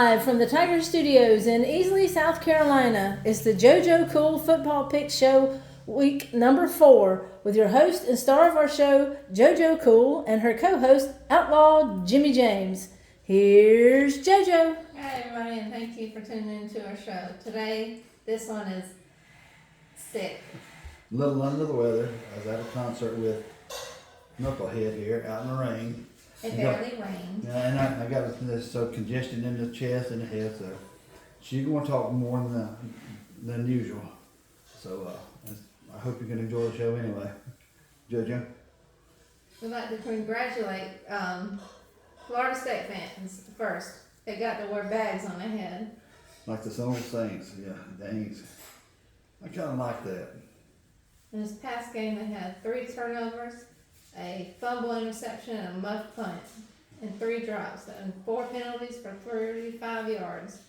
Live from the Tiger Studios in Easley, South Carolina, it's the JoJo Cool Football Pick Show, week number 4, with your host and star of our show, JoJo Cool, and her co-host, Outlaw Jimmy James. Here's JoJo. Hi everybody, and thank you for tuning in to our show. Today, this one is sick. A little under the weather. I was at a concert with Knucklehead here out in the rain. It barely rained. Yeah, and I got this so congestion in the chest and the head, so she's going to talk more than usual. So I hope you can enjoy the show anyway. JoJo? We'd like to congratulate Florida State fans first. They got to wear bags on their head. Like the old Saints, yeah, thanks. I kind of like that. In this past game, they had 3 turnovers, a fumble interception, and a muff punt, and 3 drops, and 4 penalties for 35 yards.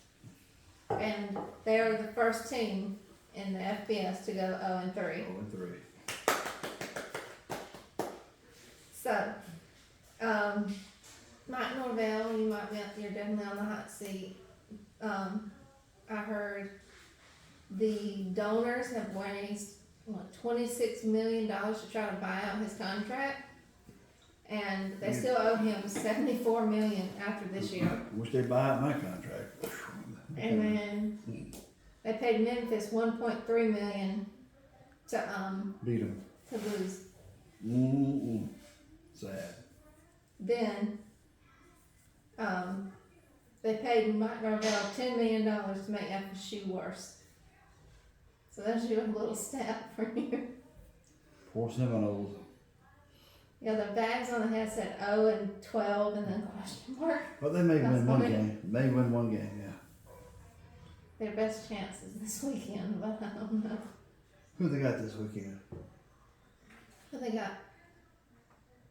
And they are the first team in the FBS to go 0-3. 0-3. So, Mike Norvell, you're definitely on the hot seat. I heard the donors have raised $26 million to try to buy out his contract, and they still owe him $74 million after this year. Wish they'd buy out my contract. And then they paid Memphis $1.3 million to Beat them. to lose. Sad. Then they paid Mike Norvell $10 million to make FSU worse. So that's your little stat for you. Poor Seminoles. Yeah, the bags on the head said 0-12 and then question mark. But they may That's win one funny. game. May win one game, yeah. Their best chances this weekend, but I don't know. Who they got this weekend? Who they got?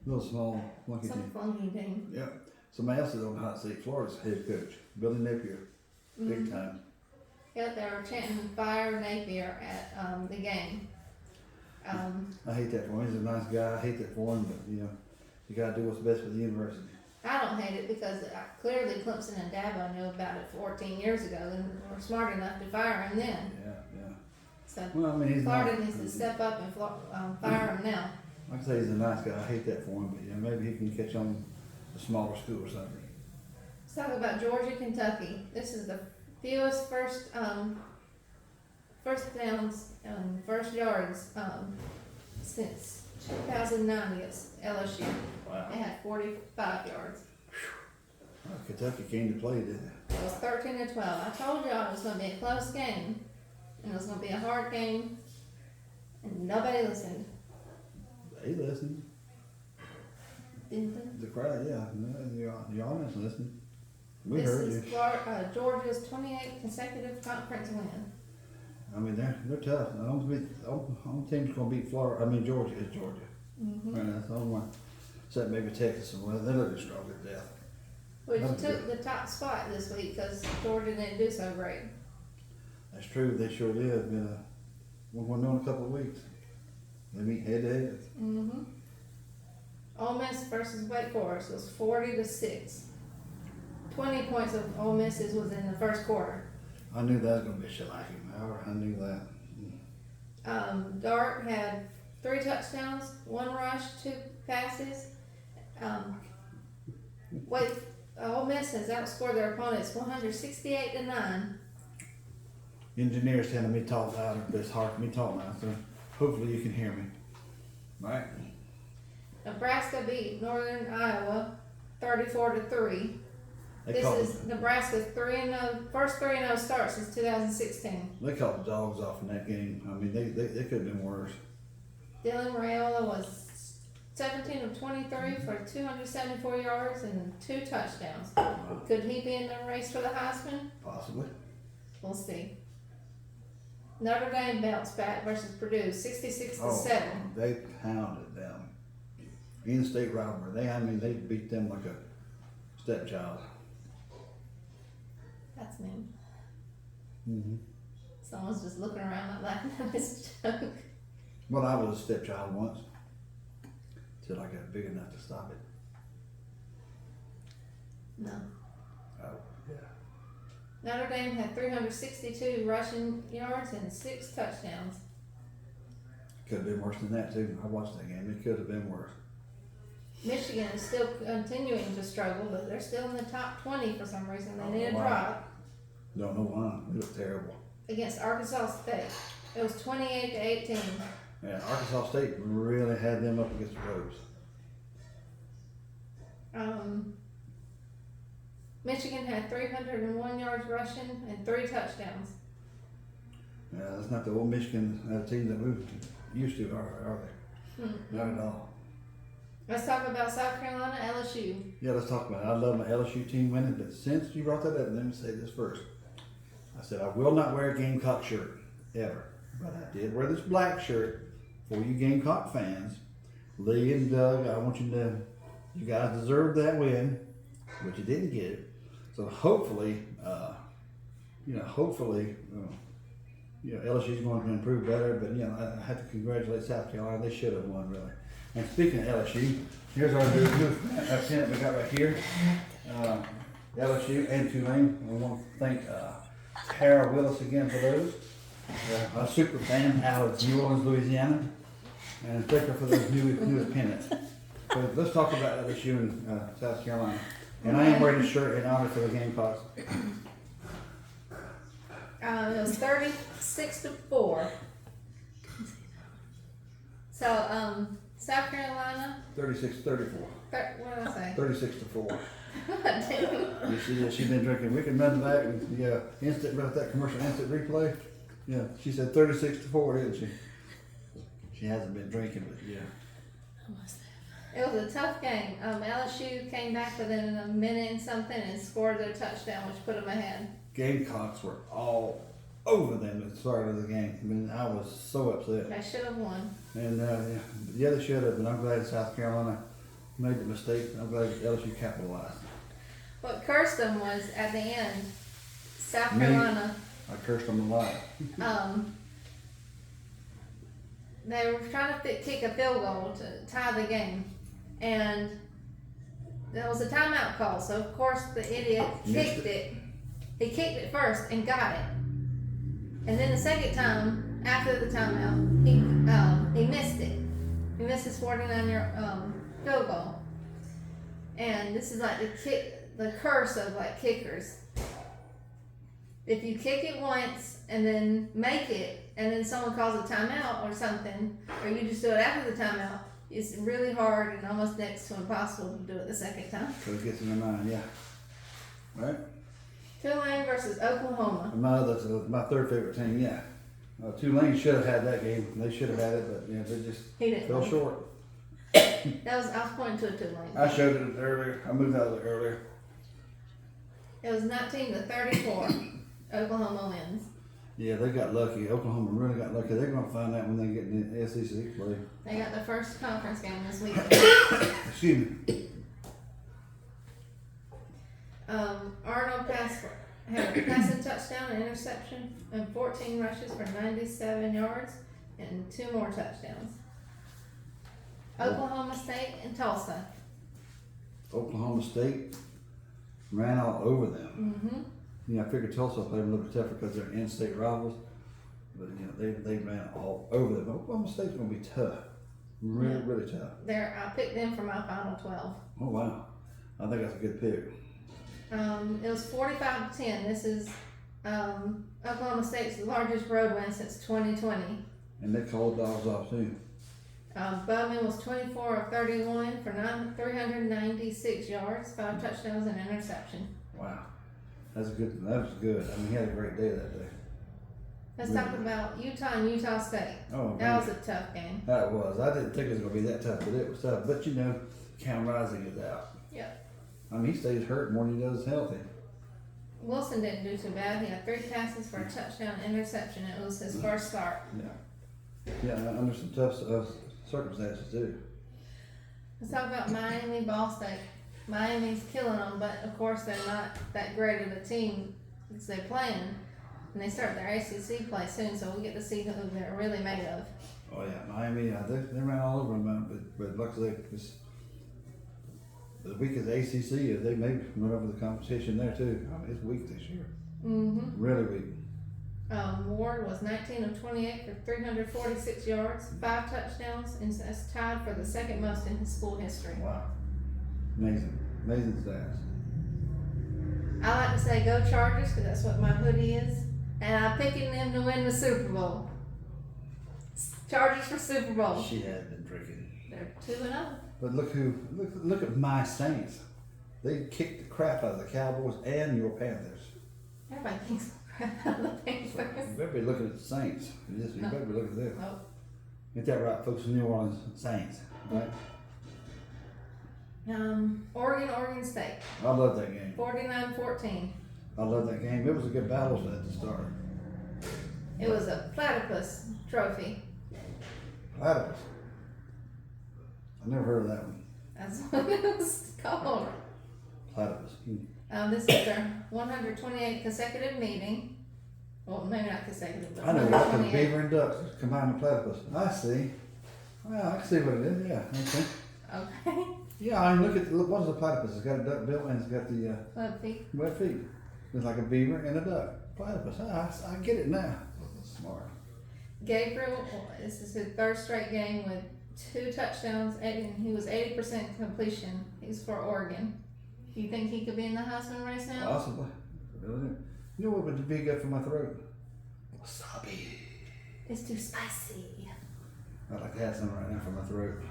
Little small monkey Some team. funky team. Yeah. Somebody else is on the hot seat. Florida's head coach, Billy Napier. Big time. Yeah, they were chanting fire Napier at the game. I hate that for him. He's a nice guy. I hate that for him, but you know, you gotta do what's best for the university. I don't hate it because clearly Clemson and Dabo knew about it 14 years ago and were smart enough to fire him then. Yeah. So Well, I mean, he's Florida not, needs to step up and fire him now. like I say, he's a nice guy. I hate that for him, but yeah, maybe he can catch on a smaller school or something. Let's talk about Georgia, Kentucky. This is the fewest first downs and first yards since 2009 against LSU. Wow. They had 45 yards. Well, Kentucky came to play, didn't It was 13-12. I told y'all it was going to be a close game, and it was going to be a hard game, and nobody listened. they? They listened. Didn't they? The crowd, yeah. No, the audience listened. We This heard is you. Georgia's 28th consecutive conference win. I mean, they're tough. The only team's gonna beat Florida. I mean, Georgia is Georgia. Mm-hmm. Right, that's the only one. Except maybe Texas and well, they're looking strong to death. Which That'd be took the top spot this week because Georgia didn't do so great. That's true. They sure did. Been one in a couple of weeks. They meet head to head. Mm-hmm. Ole Miss versus Wake Forest was 40-6. 20 points of Ole Miss's was in the first quarter. I knew that was gonna be a shellacking. I knew that. Dart had 3 touchdowns, 1 rush, 2 passes. Ole Miss has outscored their opponents 168-9. Engineers telling me talk louder, but it's hard for me to talk now. So hopefully you can hear me. Right? Nebraska beat Northern Iowa 34-3. This is Nebraska's 3-0, first 3-0 start since 2016. They caught the dogs off in that game. I mean, they could have been worse. Dylan Raiola was 17 of 23 for 274 yards and 2 touchdowns. Could he be in the race for the Heisman? Possibly. We'll see. Notre Dame bounced back versus Purdue 66-7. Oh, they pounded them. In-state rivalry. They beat them like a stepchild. That's mean. Mm-hmm. Someone's just looking around like laughing at this joke. Well, I was a stepchild once. Till I got big enough to stop it. No. Oh, yeah. Notre Dame had 362 rushing yards and 6 touchdowns. Could have been worse than that too. I watched that game. It could have been worse. Michigan is still continuing to struggle, but they're still in the top 20 for some reason. They need a Wow. drop Don't know why. It looked terrible. against Arkansas State. It was 28-18. Yeah, Arkansas State really had them up against the ropes. Michigan had 301 yards rushing and 3 touchdowns. Yeah, that's not the old Michigan team that we used to, are they? Not at all. Let's talk about South Carolina, LSU. Yeah, let's talk about it. I love my LSU team winning, but since you brought that up, let me say this first. I said I will not wear a Gamecock shirt, ever. But I did wear this black shirt for you Gamecock fans. Lee and Doug, I want you to, you guys deserved that win, but you didn't get it. So hopefully, LSU's going to improve better, but I have to congratulate South Carolina. They should have won, really. And speaking of LSU, here's our new pennant we got right here. LSU and Tulane. We want to thank Tara Willis again for those. A super fan out of New Orleans, Louisiana. And thank her for those newest pennants. So let's talk about LSU and South Carolina. And I am wearing a shirt in honor for the Gamecocks. It was 36-4. So, South Carolina. 36-34. What did I say? 36-4. Damn. You see, she's been drinking wicked nothing back. And, yeah, instant about that commercial instant replay. Yeah, she said 36-4, didn't she? She hasn't been drinking, but yeah. It was a tough game. LSU came back within a minute and something and scored their touchdown, which put them ahead. Gamecocks were all over them at the start of the game. I mean, I was so upset. They should have won. And yeah, they should have, but I'm glad South Carolina made the mistake. I'm glad LSU capitalized. What cursed them was at the end, South Me? Carolina. I cursed them a lot. They were trying to kick a field goal to tie the game, and there was a timeout call. So of course the idiot kicked it. He kicked it first and got it, and then the second time after the timeout, he missed it. He missed his 49-yard field goal, and this is like the curse of like kickers. If you kick it once and then make it, and then someone calls a timeout or something, or you just do it after the timeout, it's really hard and almost next to impossible to do it the second time. So it gets in their mind, yeah. Right? Tulane versus Oklahoma. My third favorite team, yeah. Tulane should have had that game. They should have had it, but they just He didn't fell win. short. I was pointing to a Tulane. I showed it earlier. I moved out of it earlier. It was 19-34. Oklahoma wins. Yeah, they got lucky. Oklahoma really got lucky. They're going to find out when they get in the SEC play. They got the first conference game this weekend. Excuse me. Arnold had a passing touchdown, an interception, and 14 rushes for 97 yards and 2 more touchdowns. Oklahoma State and Tulsa. Oklahoma State ran all over them. Mm-hmm. I figured Tulsa played a little bit tougher because they're in-state rivals. But, they ran all over them. Oklahoma State's going to be tough. Really, really tough. I picked them for my final 12. Oh, wow. I think that's a good pick. It was 45-10. This is Oklahoma State's largest road win since 2020. And they called dogs off, too. Bowman was 24 of 31 for 396 yards, 5 touchdowns, and an interception. Wow. That was good. I mean, he had a great day that day. Let's talk about Utah and Utah State. Oh, That man. was a tough game. That was. I didn't think it was going to be that tough, but it was tough. But, Cam Rising is out. Yep. I mean, he stays hurt more than he does healthy. Wilson didn't do too bad. He had 3 passes for a touchdown and interception. It was his first start. Yeah, under some tough circumstances, too. Let's talk about Miami, Ball State. Miami's killing them, but of course they're not that great of a team as they're playing. And they start their ACC play soon, so we'll get to see who they're really made of. Oh, yeah, Miami, they ran all over them, but luckily, as weak as ACC is, they may run over the competition there, too. I mean, it's weak this year. Mm-hmm. Really weak. Ward was 19 of 28 for 346 yards, 5 touchdowns, and that's tied for the second most in his school history. Wow. Amazing. Amazing stats. I like to say go Chargers because that's what my hoodie is, and I'm picking them to win the Super Bowl. Chargers for Super Bowl. She has been drinking. They're 2-0. But look at my Saints. They kicked the crap out of the Cowboys and your Panthers. Everybody thinks crap out of the Panthers. You better be looking at the Saints. Yes, you better be looking at them. Oh. Get that right, folks. New Orleans Saints, right? Oregon State. I love that game. 49-14. I love that game. It was a good battle at the start. It was a platypus trophy. Platypus. I never heard of that one. That's what it was called. Platypus. This is their 128th consecutive meeting. Well, maybe not consecutive, but I know that because 128. beaver and ducks combined with platypus. I see. Well, I can see what it is. Yeah. Okay. Okay. Yeah, I mean, look, what is a platypus? It's got a duck bill and it's got the Club feet. web feet. It's like a beaver and a duck. Platypus. I get it now. Smart. Gabriel, this is his third straight game with 2 touchdowns, and he was 80% completion. He's for Oregon. Do you think he could be in the Heisman race now? Possibly. Really? You know what would be good for my throat? Wasabi. It's too spicy. I'd like to have some right now for my throat.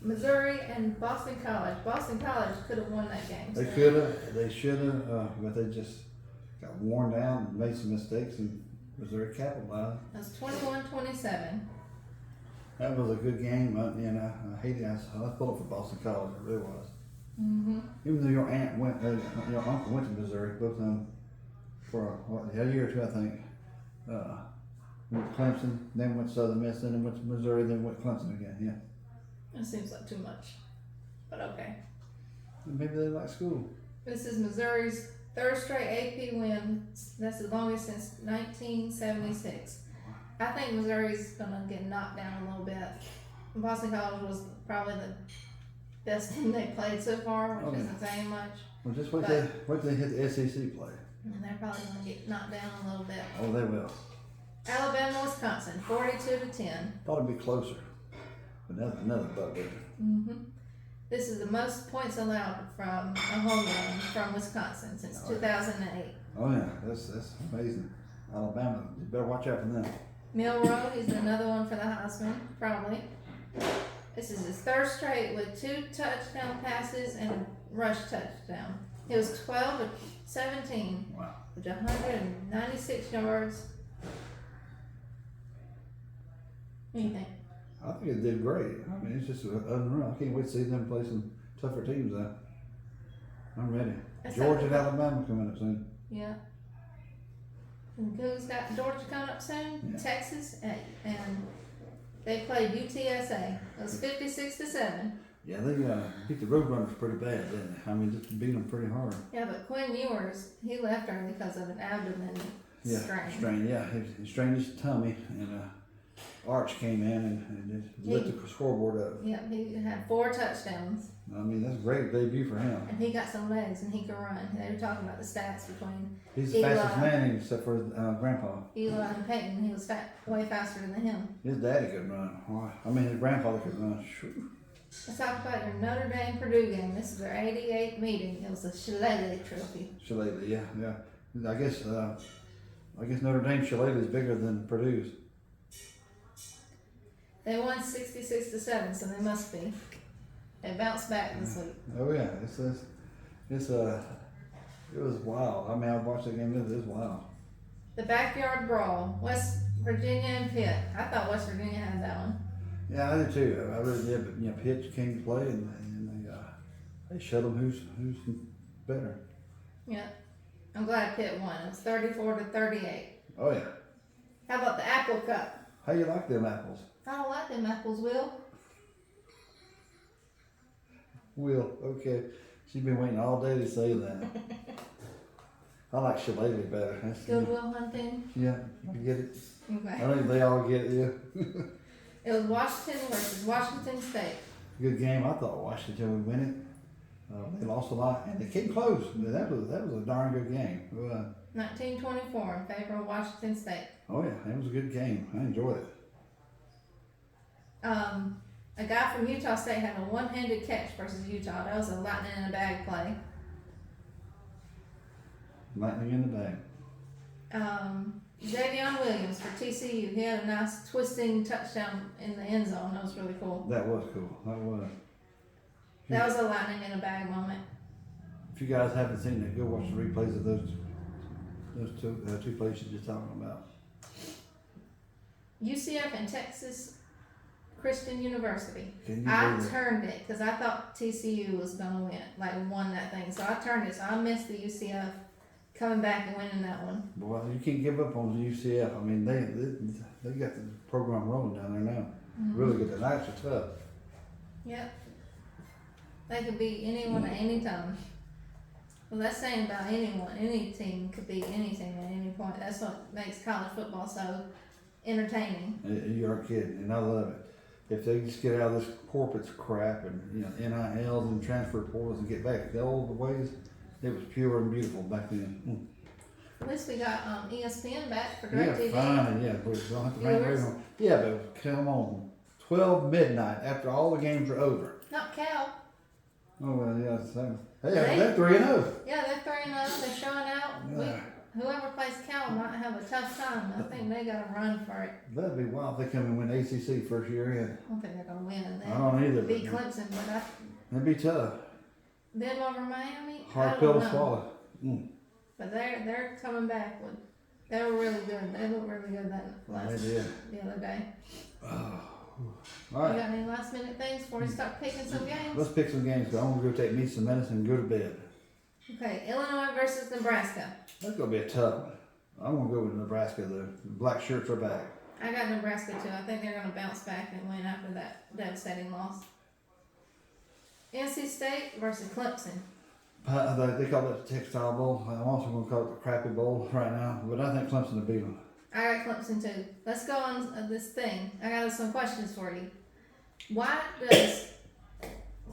Missouri and Boston College. Boston College could have won that game. They so- could have, they should have, but they just got worn down and made some mistakes, and Missouri capitalized. That's 21-27. That was a good game. I hated it. I was pulling for Boston College. It really was. Mm-hmm. Even though your aunt went, your uncle went to Missouri, both of them for a year or two, I think. Went to Clemson, then went to Southern Miss, then went to Missouri, then went to Clemson again. Yeah. That seems like too much, but okay. Maybe they like school. This is Missouri's third straight AP win. That's the longest since 1976. I think Missouri's gonna get knocked down a little bit. Boston College was probably the best team they played so far, which isn't saying much. Well, just wait till they hit the SEC play. And they're probably gonna get knocked down a little bit. Oh, they will. Alabama, Wisconsin, 42-10. Thought it'd be closer, but another butt whipping. Mm-hmm. This is the most points allowed from a home game from Wisconsin since 2008. Oh yeah, that's amazing. Alabama, you better watch out for them. Milroe, he's another one for the Heisman, probably. This is his third straight with 2 touchdown passes and a rush touchdown. He was 12 of 17 Wow. with 196 yards. What do you think? I think it did great. I mean, it's just unreal. I can't wait to see them play some tougher teams now. I'm ready. Georgia and Alabama coming up soon. Yeah. And who's got Georgia coming up soon? Yeah. Texas, and they played UTSA. It was 56-7. Yeah, they beat the Roadrunners pretty bad, didn't they? I mean, just beat them pretty hard. Yeah, but Quinn Ewers, he left early because of an abdomen strain. Yeah, he strained his tummy, and Arch came in and just lit the scoreboard up. Yeah, he had 4 touchdowns. I mean, that's a great debut for him. And he got some legs and he could run. They were talking about the stats between He's the fastest man except for Grandpa. Eli and Peyton. He was way faster than him. His daddy could run. I mean, his grandfather could run. Let's talk about your Notre Dame Purdue game. This is their 88th meeting. It was a Shillelagh trophy. Shillelagh, yeah. I guess Notre Dame's Shillelagh is bigger than Purdue's. They won 66-7, so they must be. They bounced back this week. Oh yeah, it was wild. I mean, I watched that game. It was wild. The backyard brawl, West Virginia and Pitt. I thought West Virginia had that one. Yeah, I did too. I really did. But Pitt came to play, and they showed them who's better. Yeah, I'm glad Pitt won. It was 34-38. Oh yeah. How about the Apple Cup? How you like them apples? I don't like them apples, Will. Will, okay. She's been waiting all day to say that. I like Shillelagh better. That's Goodwill Hunting. Yeah, I get it. Okay. I think they all get it, yeah. It was Washington versus Washington State. Good game. I thought Washington would win They lost a lot, and they came close. That was a darn good game. 1924 in favor of Washington State. Oh yeah, it was a good game. I enjoyed it. A guy from Utah State had a one-handed catch versus Utah. That was a lightning in a bag play. Lightning in the bag. Javion Williams for TCU. He had a nice twisting touchdown in the end zone. That was really cool. That was cool. That was. That was a lightning in a bag moment. If you guys haven't seen it, go watch the replays of those two plays you're just talking about. UCF and Texas Christian University. Can you I believe it? turned it because I thought TCU was gonna win, like won that thing. So I turned it. So I missed the UCF coming back and winning that one. Well, you can't give up on the UCF. I mean, they got the program rolling down there now. Mm-hmm. Really good. The Knights are tough. Yep. They could beat anyone at any time. Well, that's saying about anyone. Any team could beat anything at any point. That's what makes college football so entertaining. You aren't kidding, and I love it. If they just get out of this corporate crap and NILs and transfer portals and get back the old ways, it was pure and beautiful back then. At least we got ESPN back for Yeah, DirecTV. fine, yeah, we don't have to bring Viewers. it on. Yeah, but come on, 12 midnight after all the games are over. Not Cal. Oh well, yeah, it's the same. Hey, They- they're 3-0. Yeah, they're 3-0. They're showing out. Yeah. Whoever plays Cal might have a tough time. I think they got to run for it. That'd be wild if they come and win ACC first year in. I don't think they're going to win. I don't either. Beat but Clemson, but That'd be tough. them over Miami. Hard I pill don't to know. swallow. But they're coming back with. They were really good. They looked really good the other day. All You right, got any last minute things before we start picking some games? let's pick some games. 'Cause I want to go take me some medicine and go to bed. Okay, Illinois versus Nebraska. That's gonna be a tough one. I'm gonna go with Nebraska. The black shirts are back. I got Nebraska too. I think they're going to bounce back and win after that devastating loss. NC State versus Clemson. They call it the Textile Bowl. I'm also gonna call it the Crappy Bowl right now, but I think Clemson will beat them. I got Clemson too. Let's go on this thing. I got some questions for you. Why does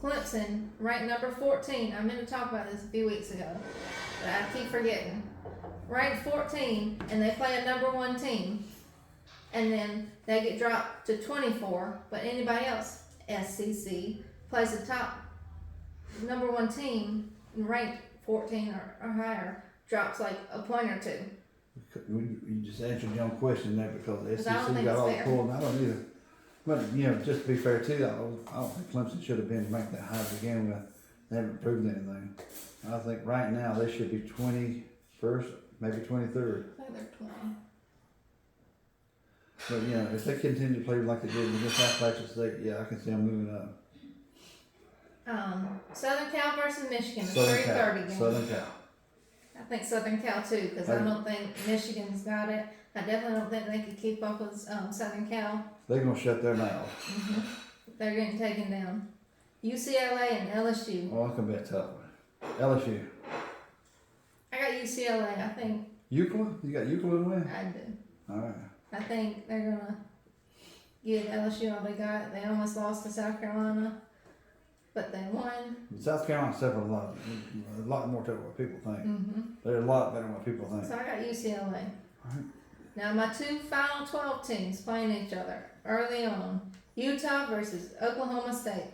Clemson rank number 14? I meant to talk about this a few weeks ago, but I keep forgetting. Ranked 14, and they play a number 1 team, and then they get dropped to 24. But anybody else, SEC, plays the top number 1 team, ranked 14 or higher, drops like a point or two. You just answered your own question there because the 'Cause I don't SEC think got it's all the fair. pull, and I don't either. But just to be fair too, I don't think Clemson should have been ranked that high to begin with. They haven't proved anything. I think right now they should be 21st, maybe 23rd. I think they're 20. But if they continue to play like they did against Appalachian State, yeah, I can see them moving up. Southern Cal versus Michigan, the Southern 3:30 Cal. game. Southern Cal. I think Southern Cal too, because I don't think Michigan's got it. I definitely don't think they could keep up with Southern Cal. They're gonna shut their mouth. They're getting taken down. UCLA and LSU. Oh, it's gonna be a tough one. LSU. I got UCLA. I think Euclid? You got Euclid to win? I do. All right. I think they're gonna give LSU all they got. They almost lost to South Carolina, but they won. South Carolina suffered a lot more than what people think. They're a lot better than what people think. So I got UCLA. Alright. Now my 2 final 12 teams playing each other early on. Utah versus Oklahoma State.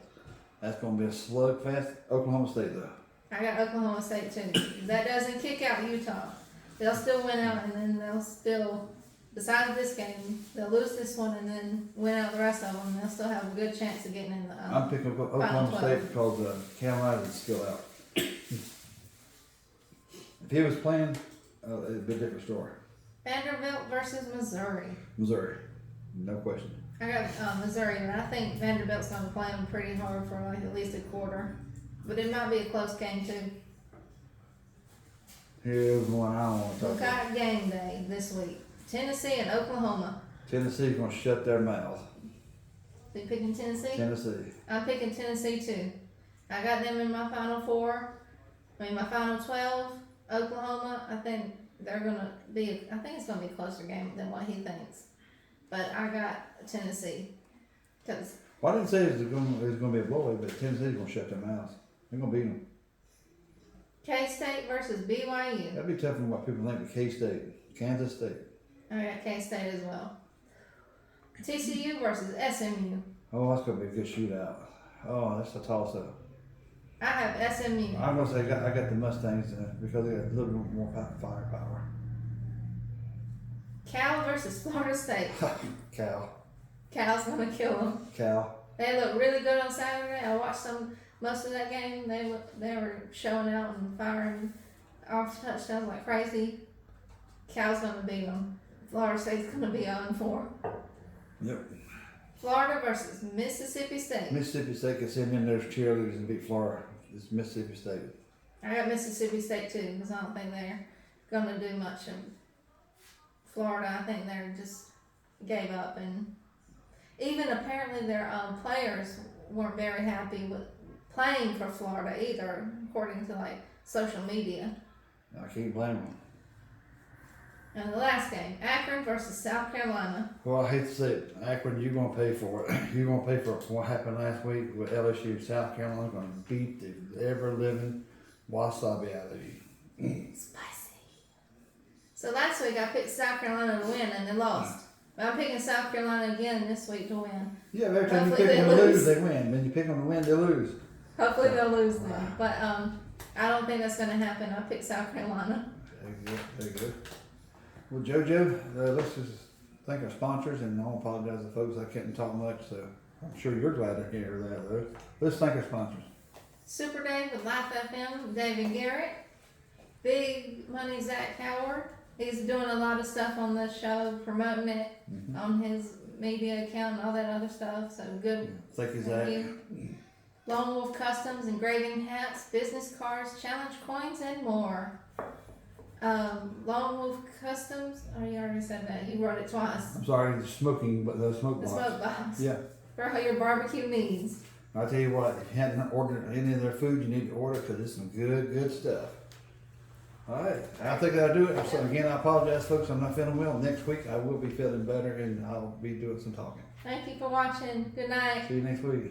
That's gonna be a slugfest. Oklahoma State though. I got Oklahoma State too. That doesn't kick out Utah. They'll still win out, and then they'll still, besides this game, they'll lose this one and then win out the rest of them. They'll still have a good chance of getting in the. I'm picking up Oklahoma 12. State because Carolina is still out. If he was playing, it'd be a different story. Vanderbilt versus Missouri. Missouri, no question. I got Missouri, but I think Vanderbilt's going to play them pretty hard for like at least a quarter. But it might be a close game too. Here's one I don't want to talk Look about. out game day this week. Tennessee and Oklahoma. Tennessee's gonna shut their mouth. You picking Tennessee? Tennessee. I'm picking Tennessee too. I got them in my final 4. My final 12. Oklahoma, I think they're gonna be. I think it's gonna be a closer game than what he thinks. But I got Tennessee because Well, I didn't say it was gonna be a blowout, but Tennessee's gonna shut their mouths. They're gonna beat them. K-State versus BYU. That'd be tough on what people think of K-State, Kansas State. I got K-State as well. TCU versus SMU. Oh, that's gonna be a good shootout. Oh, that's a toss-up. I have SMU. I'm gonna say I got the Mustangs because they got a little bit more firepower. Cal versus Florida State. Cal. Cal's gonna kill them. Cal. They look really good on Saturday. I watched most of that game. They were showing out and firing off touchdowns like crazy. Cal's gonna beat them. Florida State's gonna be 0-4. Yep. Florida versus Mississippi State. Mississippi State can send in those cheerleaders and beat Florida. It's Mississippi State. I got Mississippi State too because I don't think they're gonna do much in Florida. I think they're just gave up, and even apparently their players weren't very happy with playing for Florida either, according to like social media. I can't blame them. And the last game, Akron versus South Carolina. Well, I hate to say it, Akron, you're gonna pay for it. You're gonna pay for what happened last week with LSU. South Carolina's gonna beat the ever living wasabi out of you. Spicy. So last week I picked South Carolina to win and they lost. But I'm picking South Carolina again this week to win. Yeah, every time you Hopefully pick they them to lose, lose. they win. Then you pick them to win, they lose. Hopefully they'll lose then. But I don't think that's going to happen. I picked South Carolina. Very good. Well, JoJo, let's just thank our sponsors, and I'll apologize to folks I couldn't talk much, so I'm sure you're glad to hear that, though. Let's thank our sponsors. Super Dave with Life FM, David Garrett. Big Money Zach Howard. He's doing a lot of stuff on the show, promoting it on his media account and all that other stuff. So good. Thank you, Thank Zach. you. Lone Wolf Customs, engraving hats, business cards, challenge coins, and more. Lone Wolf Customs. Oh, you already said that. You wrote it twice. I'm sorry, the smoking, but the smoke The box. smoke box. Yeah. For all your barbecue needs. I'll tell you what, if you hadn't ordered any of their food, you need to order because it's some good stuff. All right, I think that'll do it. So again, I apologize, folks. I'm not feeling well. Next week, I will be feeling better, and I'll be doing some talking. Thank you for watching. Good night. See you next week.